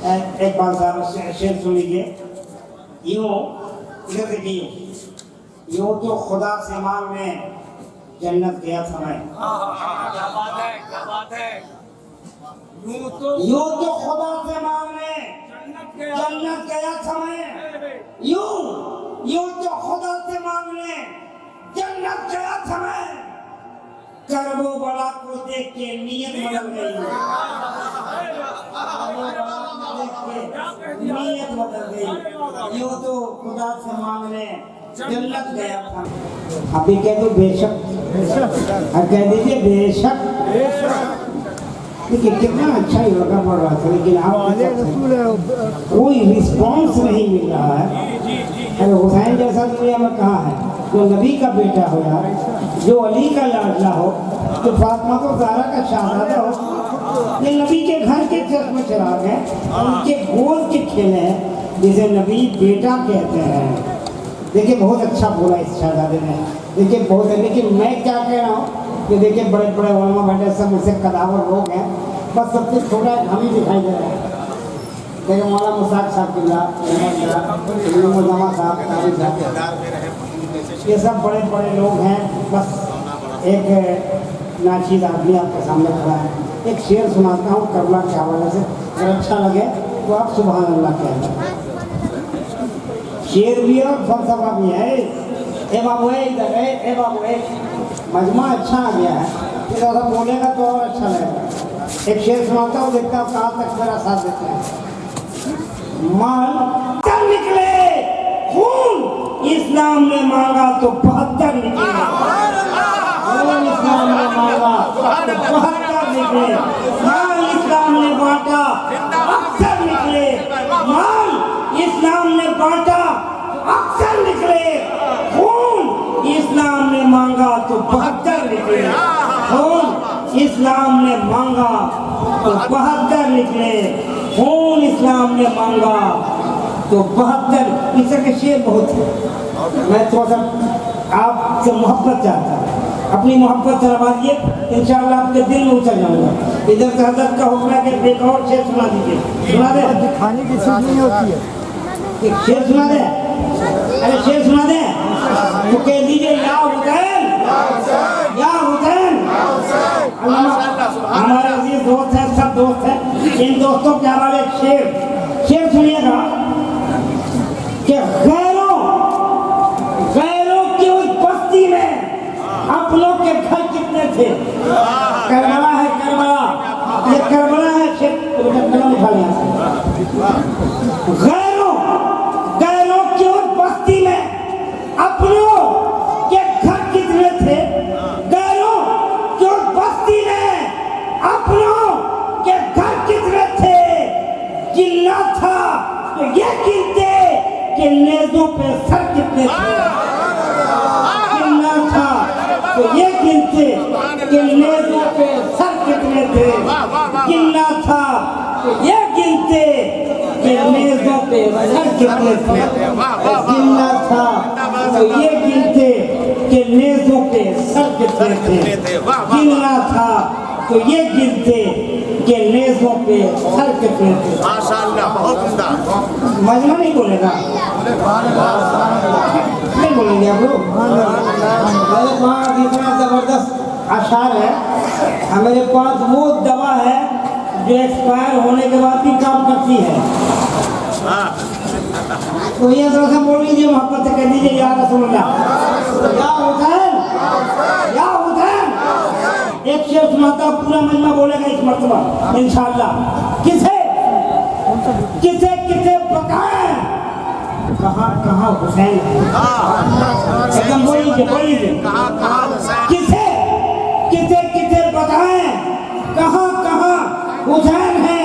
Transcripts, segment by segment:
एक बार शेर सुन लीजिए। यूं इधर देखिए, यूं तो खुदा से मांगने जन्नत गया समय। क्या बात है, क्या बात है। यूं तो खुदा से मांगने जन्नत गया समय। यूं तो खुदा से मांगने जन्नत गया समय। करबो बड़ा को देख के नीयत बदल गई, नीयत बदल गई। यूं तो खुदा से मांगने जन्नत गया था। अभी कह दो बेशक, कह दीजिए बेशक। देखिए कितना अच्छा योगा पढ़ रहा था, लेकिन आप कोई रिस्पॉन्स नहीं मिल रहा है। अरे हुसैन जैसा दुनिया में कहाँ है, जो नबी का बेटा हो यार, जो अली का लाडला हो, जो फातिमा तो ज़हरा का शहजादा हो। ये नबी के घर के चश्मे चिराग हैं, उनके गोद के खेले हैं, जिसे नबी बेटा कहते हैं। देखिए बहुत अच्छा बोला इस शहजादे ने, देखिए बहुत है। लेकिन मैं क्या कह रहा हूँ कि देखिए बड़े बड़े उलमा बैठे, सब मुझसे कदावर लोग हैं, बस सबसे छोटा हम ही दिखाई दे रहे हैं। देखिए मौलाना मुसाक साहब किला, मुजमा साहब, ये सब बड़े बड़े लोग हैं। बस एक नाचीज आदमी आपके सामने खड़ा है। एक शेर सुनाता हूँ करबला के हवाले से, अगर अच्छा लगे तो आप सुभान अल्लाह कहें। शेर भी है और फलसफा भी है। ए बाबू इधर है, ए बाबू मजमा अच्छा आ गया है, थोड़ा बोलेगा तो और अच्छा लगेगा। एक शेर सुनाता हूँ, देखता हूँ कहाँ तक मेरा साथ देते हैं। माल चल निकले खून इस्लाम ने मांगा तो 72 निकले। खून इस्लाम ने मांगा तो 72 निकले। माल इस्लाम ने बांटा अक्सर निकले। माल इस्लाम ने बांटा अक्सर निकले। खून इस्लाम ने मांगा तो 72 निकले। खून इस्लाम ने मांगा तो 72 निकले। खून इस्लाम ने मांगा तो 72। इस के शेर बहुत है। मैं थोड़ा सा आपसे मोहब्बत चाहता हूँ, अपनी मोहब्बत चलवाइए, इंशाअल्लाह आपके दिल में उतर जाऊंगा। इधर से हजरत का हुक्म है कि एक और शेर सुना दीजिए। सुना दे, खाने की चीज नहीं होती है। एक शेर सुना दे। अरे शेर सुना दे तो कह दीजिए या हुसैन, या हुसैन। हमारे अजीज दोस्त हैं, सब दोस्त हैं, इन दोस्तों के हवाले शेर सुनिएगा कि गैरों की उस बस्ती में अपनों के घर कितने थे। करबला है, करबला, ये करबला है। शेर कलम उठा लिया। गैरों की उस बस्ती में अपनों के घर कितने थे। गैरों की उस बस्ती में अपनों के घर कितने थे। गिनना था तो ये गिनते कि नेज़ों पे सर कितने थे। गिनना था तो ये गिनते कि नेज़ों पे सर कितने थे। गिनना था तो ये गिनते कि नेज़ों पे सर कितने थे। गिनना था तो ये गिनते कि नेज़ों पे सर कितने थे। गिनना था तो ये गिनते कि नेज़ों पे सर कितने थे। माशाअल्लाह, बहुत उम्दा। मजमा नहीं बोलेगा, नहीं बोलेंगे आप लोग। मेरे पास इतना जबरदस्त अशार है, मेरे पास वो दवा है जो एक्सपायर होने के बाद भी काम करती है। तो ये थोड़ा बोल लीजिए, मोहब्बत से कह दीजिए या रसूलुल्लाह, या हुसैन, या हुसैन। एक शेर सुनाता, पूरा मजमा बोलेगा इस मर्तबा इंशाअल्लाह। किसे किसे किसे बताएं कहाँ कहाँ हुसैन है। एकदम बोलिए, बोलिए, किसे किसे किसे बताएं कहाँ कहाँ हुसैन है।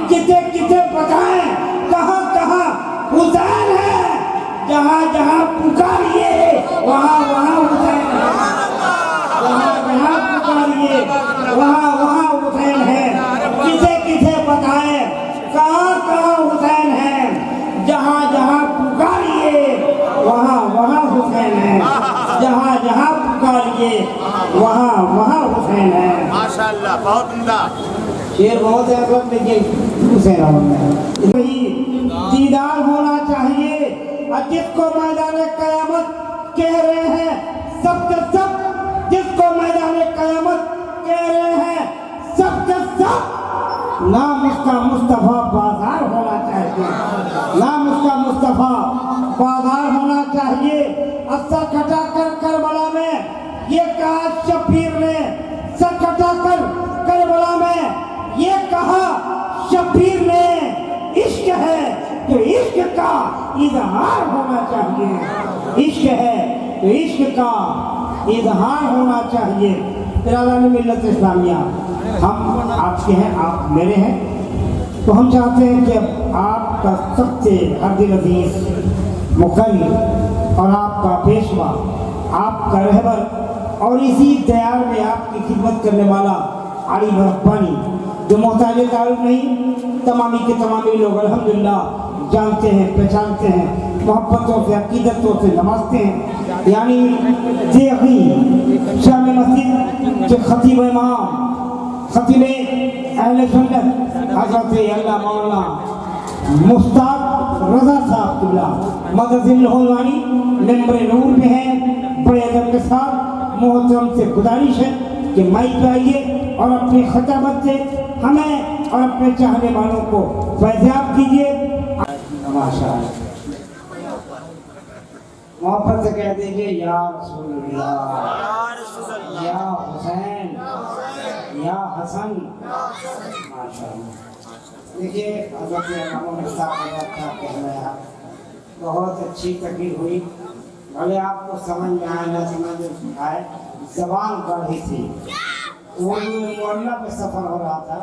किसे किसे बताएं कहाँ कहाँ हुसैन है। जहाँ जहाँ पुकारिए वहाँ वहाँ हुसैन है। जहाँ जहाँ पुकारिए वहाँ वहाँ हुसैन है। किसे किसे बताएं कहाँ कहाँ हुसैन है। जहाँ जहाँ पुकारिए वहाँ वहाँ हुसैन है। जहाँ जहाँ पुकारिए वहाँ वहाँ हुसैन है। माशाअल्लाह, बहुत उम्दा। शेर बहुत है, मतलब देखिए हुसैन वही दीदार होना चाहिए। और जिसको मैदान क़यामत कह रहे हैं सब के सब, जिसको मैदान क़यामत कह रहे हैं सब के सब, नाम उसका मुस्तफ़ा बाजार होना चाहिए, नाम उसका मुस्तफ़ा बाजार होना चाहिए। असर कटा कर करबला में ये कहा शबीर ने, सर कटा कर करबला में ये कहा शबीर ने, इश्क है तो इश्क का इजहार होना चाहिए, इश्क है तो इश्क का इजहार होना चाहिए। बिरादरान मिल्लत इस्लामिया, हम आपके हैं, आप मेरे हैं, तो हम चाहते हैं कि आपका सबसे हरदिल अजीज मुकर्री और आपका पेशवा, आपका रहबर और इसी दयार में आपकी खिदमत करने वाला आली रब्बानी, जो मोहताज तारुफ नहीं, तमामी के तमामी लोग अल्हम्दुलिल्लाह जानते हैं, पहचानते हैं, मोहब्बतों से अकीदतों से नवाजते हैं। यानी देखी शाम मस्जिद के खतीब इमाम, खतीब अहले सुन्नत हज़रत अल्लाह मौलाना मुश्ताक रज़ा साहब किबला मददिल होलवानी मेंबर नूर में हैं। बड़े अदब के साथ मोहतरम से गुजारिश है कि माइक पे आइए और अपनी खिताबत से हमें और अपने चाहने वालों को फैज़याब कीजिए। माशाअल्लाह, मोहब्बत से कह दीजिए या रसूलुल्लाह, या हुसैन, या हसन। माशाअल्लाह, देखिए हज़रत मुश्ताक क्या कह रहे हैं, बहुत अच्छी तकरीर हुई। भले आपको समझ में आए ना समझ आए, जबान गढ़ी थी, वो मोहल्ला पे सफ़र हो रहा था।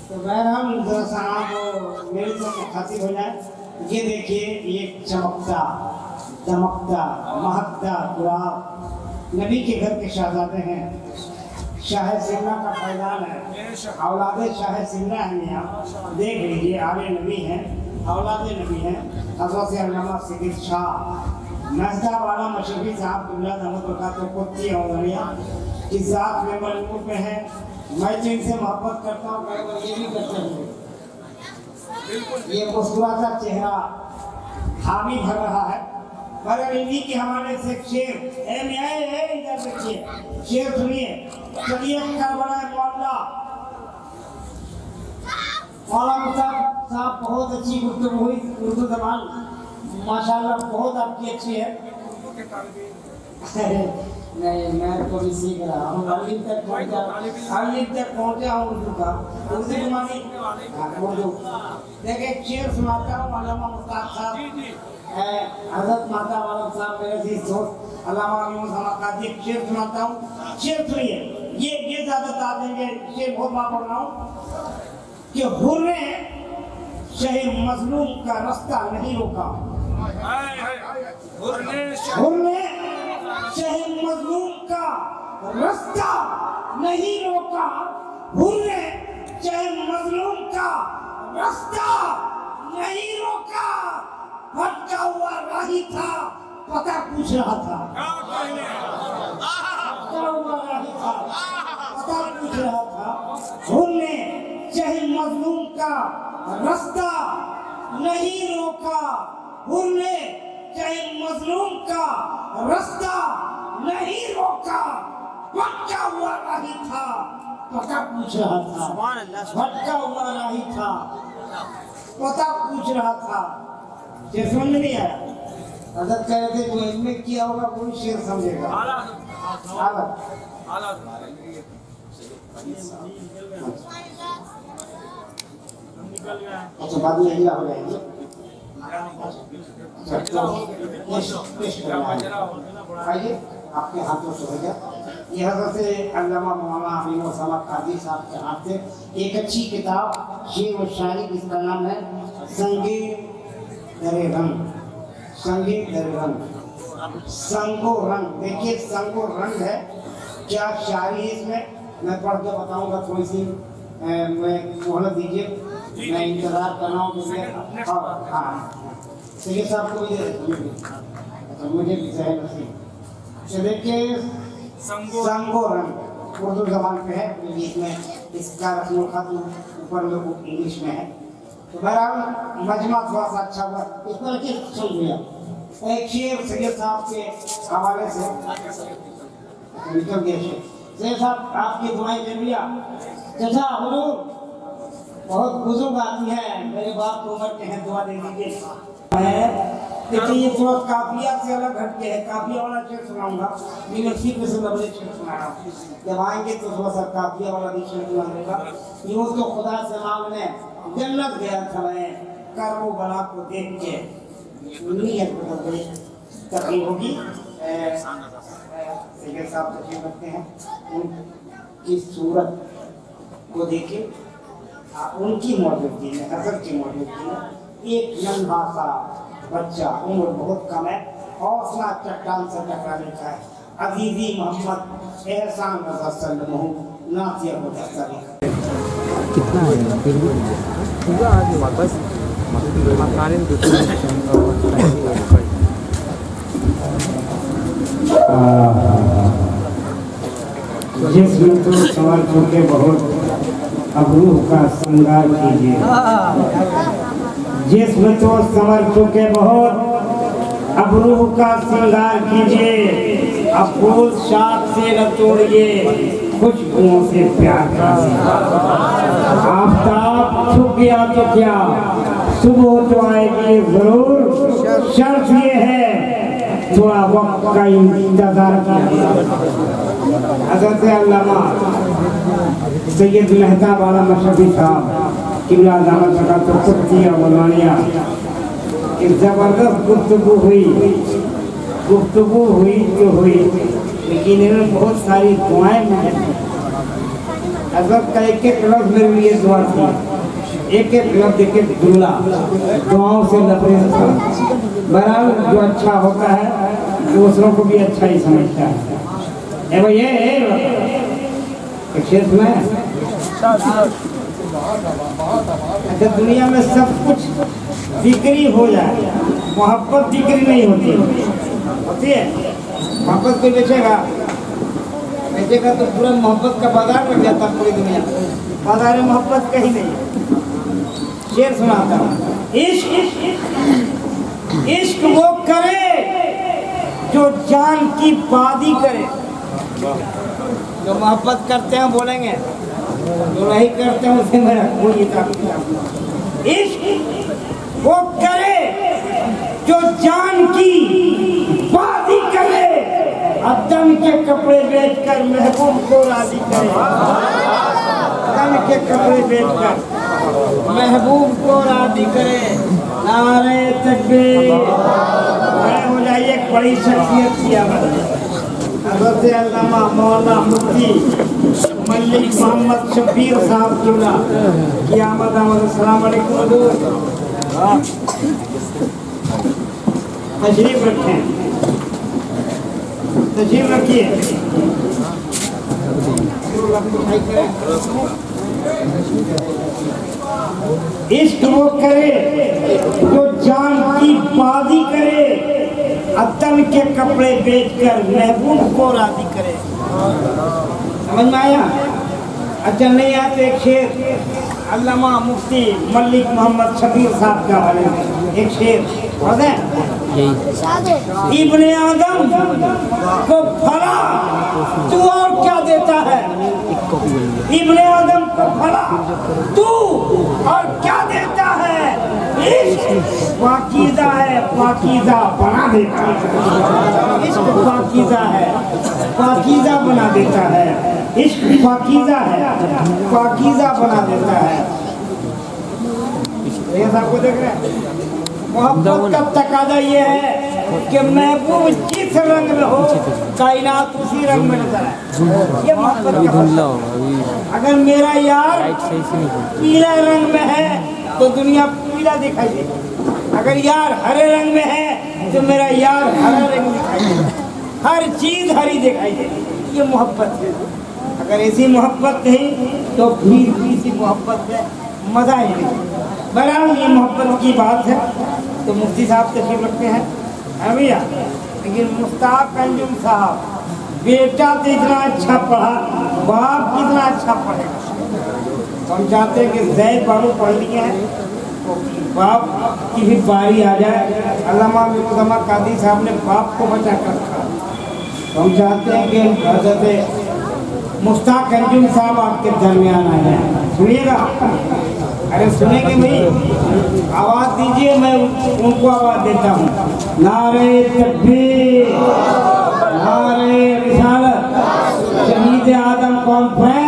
तो बहरहाल जरा सा आप मेरे से मुखातिब हो जाए। ये देखिए, ये चमकता दमकता महकता गुलाब नबी के घर के शहजादे हैं। शाह सिमला का फैजान है, औलादे शाह सिमला हैं। यहाँ देख लीजिए, आले नबी हैं, औलादे नबी हैं। हज़रत अल्लामा सिद्दीक़ शाह महज़ा वाला मशरफी साहब दुल्ला दमद का तो कुत्ती औलिया की ज़ात में मलकूत में है। मैं तो इनसे मोहब्बत करता हूँ, ये भी करते हैं। ये मुस्कुराता चेहरा हामी भर रहा है, मगर इन्हीं के हवाले से शेर इधर देखिए, शेर सुनिए। चलिए करबला मोहल्ला मौलाना साहब बहुत अच्छी गुफ्तगू हुई, उर्दू जबान माशाल्लाह बहुत आपकी अच्छी है। नहीं, मैं तो भी सीख रहा हूँ, अलीफ तक पहुँचा हूँ उर्दू का, उर्दू जबानी उर्दू। देखिए शेर सुनाता हूँ, अल्लामा मुश्ताक साहब, हज़रत माता वाला साहब मेरे से दोस्त अल्लामा काजी, शेर सुनाता हूँ। शेर सुनिए, ये ज़्यादा तार देंगे, शेर बहुत बार पढ़ रहा हूँ कि हुर्रे शहे मजलूम का रास्ता नहीं रोका, हुर्रे शहे मजलूम का रास्ता नहीं रोका, हुर्रे शहे मजलूम का रास्ता नहीं रोका। भटका हुआ राही था, पता पूछ रहा था, भटका हुआ राही था, पता पूछ रहा था। हुर्रे शहे मजलूम का रास्ता नहीं रोका, हुर्रे शहे मजलूम का रास्ता नहीं रोका। भटका हुआ राही था, पता पूछ रहा था, भटका हुआ राही था, पता पूछ रहा था। शेर समझ में नहीं आया? हज़रत कह रहे थे जो इनमें किया होगा कोई शेर समझेगा। अच्छा, बाद में हिला हो जाएगी। आइए, आपके हाथों से हो गया। ये हज़रत अल्लामा मौलाना अमीन उस्मा काजी साहब के हाथ से एक अच्छी किताब शेर व शायरी, जिसका नाम है संगे दरे रंग, संगे दरे रंग, संगो रंग। देखिए संगो रंग है, क्या शायरी है इसमें, मैं पढ़ के बताऊंगा। थोड़ी सी मोहलत दीजिए, मैं इंतजार कर रहा हूँ। हाँ, सैयद साहब को भी दे दें, अच्छा मुझे भी जहर नसीब। देखिए संगो रंग उर्दू जबान पे है, इसमें इसका रस्म खत्म ऊपर में इंग्लिश में है। तो बहरहाल मजमा थोड़ा सा अच्छा हुआ, इस पर के सुन लिया। एक शेर सैयद साहब के हवाले से निकल गया शेर। सैयद साहब आपकी दुआएं ले लिया। जैसा हुजूर बहुत बुजुर्ग आदमी है, मेरे बाप को उम्र के हैं, दुआ दे दीजिए। लेकिन ये थोड़ा काफिया से अलग हटके है। काफिया वाला शेर सुनाऊंगा, यूनिवर्सिटी में से लबले शेर सुना रहा हूँ। जब आएंगे तो थोड़ा सा काफिया वाला भी शेर सुना देगा। यूँ तो खुदा से मांगने जन्नत गया था मैं, कर्मों बला को देख के नीयत बदल तकलीफ होगी। सैयद साहब तशरीफ रखते हैं, उनकी सूरत को देखे, उनकी मौजूदगी में, हज़रत की मौजूदगी में एक नन्हा सा बच्चा, उम्र बहुत कम है, हौसला चट्टान से टकराने का है। अजीजी मोहम्मद एहसान रज़ा सल्लल्लाहु नासिया मुतसरी कितना है फिर भी पूरा आगे बस मकान जिसमें तो सवाल छोटे बहुत अब रूह का श्रृंगार कीजिए। जिसमें तो संवर चुके बहुत अब रूह का श्रृंगार कीजिए। अब फूल शाख से न तोड़िए, खुशबुओं से प्यार कीजिए। आफताब छुप गया तो क्या, सुबह तो आएगी जरूर। शर्त ये है थोड़ा वक्त का इंतजार कीजिए। हज़रत अल्लामा सैयद मेहताब वाला मशहूर साहब किबला दामद का तो कुत्तिया बुलवानिया एक जबरदस्त गुफ्तगू हुई तो हुई, लेकिन इन्होंने बहुत सारी दुआएं मांगी। हज़रत का एक एक लफ्ज़ मेरे लिए दुआ थी, एक एक लफ्ज़ एक एक जुमला दुआओं से लबरेज था। बहरहाल जो अच्छा होता है दूसरों को भी अच्छा ही समझता है। भाई ये शेष में अच्छा दुनिया में सब कुछ जिक्री हो जाए, मोहब्बत जिक्री नहीं होती है। मोहब्बत कोई बेचेगा तो पूरा मोहब्बत का बाजार बन जाता पूरी दुनिया। बाजार मोहब्बत कहीं नहीं। शेर सुनाता हूँ, इश्क वो करे जो जान की बादी करे। जो मोहब्बत करते हैं बोलेंगे, जो नहीं करते हैं उसे मेरा कोई इताअत। इश्क वो करे जो जान की बादी करे, अदम के कपड़े बेचकर महबूब को राजी करे। अदम के कपड़े बेचकर महबूब को राजी करे। नारे तकबीर। हो जाइए, एक बड़ी शख्सियत की आमद। हज़रत अल्लामा मौलाना मुफ्ती मलिक मोहम्मद शबीर साहब की आमद। अस्सलाम वालेकुम। तशरीफ रखें, तशरीफ रखिए। इश्क वो करे जो जान की बादी करे, अदम के कपड़े बेचकर महबूब को राजी करे। समझ में आया? अच्छा नहीं आया तो एक शेर अल्लामा मुफ्ती मलिक मोहम्मद शबीर साहब का वाले एक शेर पढ़ दें। इब्ने आदम को भला तू और क्या देता है, इब्ने आदम को भला तू और क्या देता है। इश्क पाकीज़ा है, पाकीज़ा बना देता है। इश्क पाकीज़ा है, पाकीज़ा बना देता है। इश्क पाकीज़ा है, पाकीज़ा बना देता है। ये सबको देख रहे हैं। मोहब्बत का तकाजा ये है कि महबूब जिस रंग में हो, कायनात उसी रंग में नजर आए। ये मोहब्बत का। अगर मेरा यार पीला रंग में है तो दुनिया पीला दिखाई देगी। अगर यार हरे रंग में है तो मेरा यार हरा रंग दिखाई देगा। हर चीज हरी दिखाई देगी। ये मोहब्बत है। अगर ऐसी मोहब्बत नहीं तो फिर इसी मोहब्बत में मजा ही नहीं। बहरहाल ये मोहब्बत की बात है तो मुफ्ती साहब तशरीफ रखते हैं। है भैया, लेकिन मुश्ताक अंजुम साहब बेटा तो इतना अच्छा पढ़ा, बाप कितना अच्छा पढ़ेगा। तो हम चाहते हैं कि जय बाबू पढ़ लिए हैं, बाप की भी बारी आ जाए। अल्लामा मुहम्मद कादी साहब ने बाप को बचा कर रखा, तो हम चाहते हैं कि हज़रत मुश्ताक अंजुम साहब आपके दरमियान आ जाए। सुनिएगा, अरे सुनेंगे भाई, आवाज़ दीजिए, मैं उनको आवाज़ देता हूँ। नारे तकबीर, नारे रिसालत, शहीद आदम कॉन्फ्रेंस।